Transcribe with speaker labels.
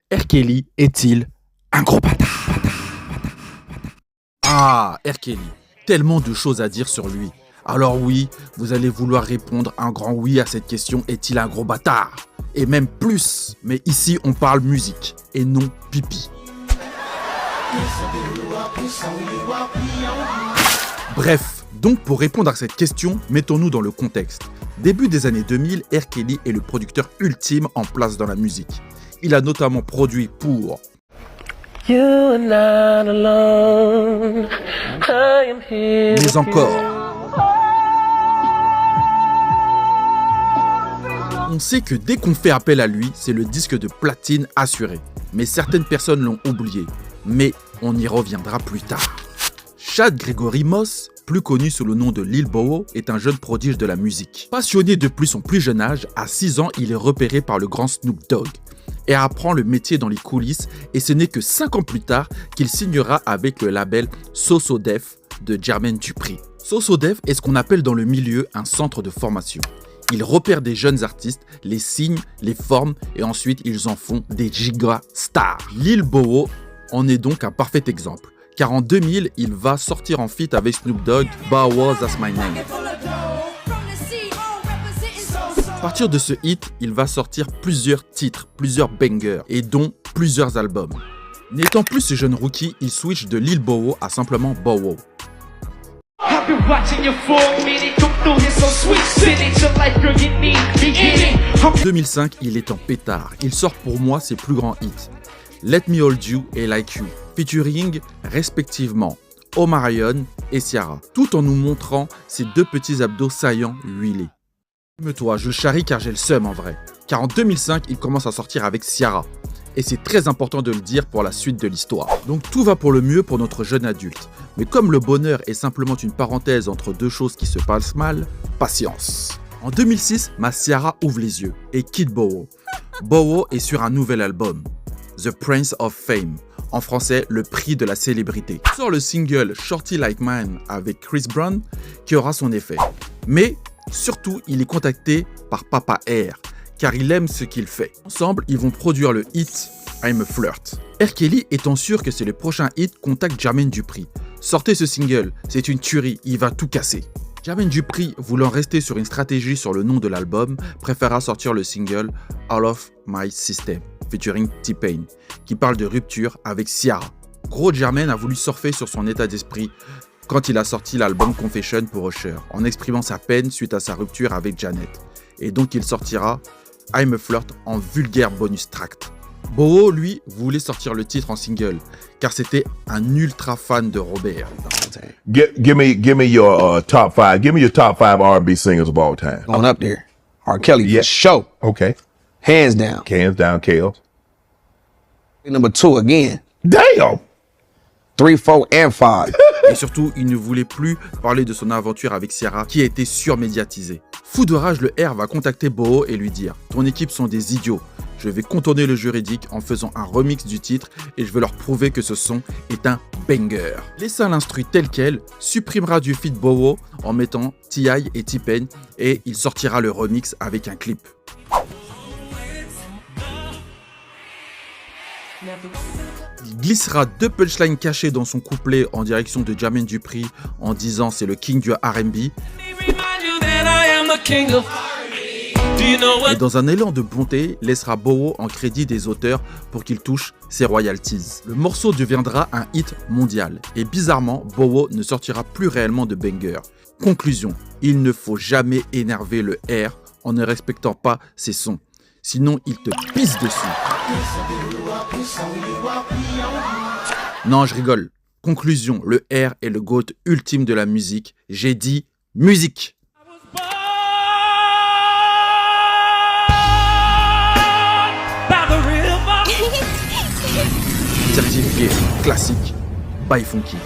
Speaker 1: R. Kelly est-il un gros bâtard? Ah, R. Kelly, tellement de choses à dire sur lui. Alors oui, vous allez vouloir répondre un grand oui à cette question, est-il un gros bâtard? Et même plus, mais ici on parle musique et non pipi. Bref, donc pour répondre à cette question, mettons-nous dans le contexte. Début des années 2000, R. Kelly est le producteur ultime en place dans la musique. Il a notamment produit pour mais encore. On sait que dès qu'on fait appel à lui, c'est le disque de platine assuré. Mais certaines personnes l'ont oublié. Mais on y reviendra plus tard. Chad Gregory Moss, plus connu sous le nom de Lil Bow Wow, est un jeune prodige de la musique. Passionné depuis son plus jeune âge, à 6 ans, il est repéré par le grand Snoop Dogg et apprend le métier dans les coulisses, et ce n'est que 5 ans plus tard qu'il signera avec le label So So Def de Jermaine Dupri. So So Def est ce qu'on appelle dans le milieu un centre de formation. Ils repèrent des jeunes artistes, les signent, les forment et ensuite ils en font des giga stars. Lil Bow Wow en est donc un parfait exemple, car en 2000, il va sortir en feat avec Snoop Dogg, Bow Wow That's My Name. À partir de ce hit, il va sortir plusieurs titres, plusieurs bangers et dont plusieurs albums. N'étant plus ce jeune rookie, il switch de Lil Bow Wow à simplement Bow Wow. En 2005, il est en pétard. Il sort pour moi ses plus grands hits, Let Me Hold You et Like You, featuring respectivement Omarion et Ciara, tout en nous montrant ses deux petits abdos saillants huilés. Calme-toi, je le charrie car j'ai le seum en vrai. Car en 2005, il commence à sortir avec Ciara. Et c'est très important de le dire pour la suite de l'histoire. Donc tout va pour le mieux pour notre jeune adulte. Mais comme le bonheur est simplement une parenthèse entre deux choses qui se passent mal, patience. En 2006, ma Ciara ouvre les yeux et quitte Bow Wow. Bow Wow est sur un nouvel album, The Prince of Fame. En français, le prix de la célébrité. Il sort le single Shorty Like Mine avec Chris Brown qui aura son effet. Mais surtout, il est contacté par Papa R, car il aime ce qu'il fait. Ensemble, ils vont produire le hit I'm a Flirt. R. Kelly étant sûr que c'est le prochain hit, contacte Jermaine Dupri. Sortez ce single, c'est une tuerie, il va tout casser. Jermaine Dupri, voulant rester sur une stratégie sur le nom de l'album, préféra sortir le single All of My System, featuring T-Pain, qui parle de rupture avec Ciara. Gros Jermaine a voulu surfer sur son état d'esprit quand il a sorti l'album Confession pour Usher, en exprimant sa peine suite à sa rupture avec Janet. Et donc il sortira I'm a Flirt en vulgaire bonus tract. Bow Wow, lui, voulait sortir le titre en single, car c'était un ultra fan de Robert.
Speaker 2: Give me your top 5. Give me your top 5 R&B singers of all time.
Speaker 3: Going up there. R. Kelly,
Speaker 2: Yeah.
Speaker 3: for sure.
Speaker 2: Okay.
Speaker 3: Hands down.
Speaker 2: Hands down, Kale.
Speaker 3: Number 2 again.
Speaker 2: Damn!
Speaker 3: 3, 4, and 5.
Speaker 1: Et surtout, il ne voulait plus parler de son aventure avec Ciara, qui a été surmédiatisée. Fou de rage, le R va contacter Bow Wow et lui dire « Ton équipe sont des idiots. Je vais contourner le juridique en faisant un remix du titre et je vais leur prouver que ce son est un banger. » Laissa l'instru tel quel, supprimera du feat Bow Wow en mettant T.I. et T-Pain et il sortira le remix avec un clip. Il glissera 2 punchlines cachées dans son couplet en direction de Jermaine Dupri en disant c'est le king du R&B. Et dans un élan de bonté, laissera Bow Wow en crédit des auteurs pour qu'il touche ses royalties. Le morceau deviendra un hit mondial et bizarrement, Bow Wow ne sortira plus réellement de banger. Conclusion, il ne faut jamais énerver le R en ne respectant pas ses sons. Sinon, il te pisse dessus. Non, je rigole. Conclusion, le R est le GOAT ultime de la musique. J'ai dit musique. Certifié classique by Funky.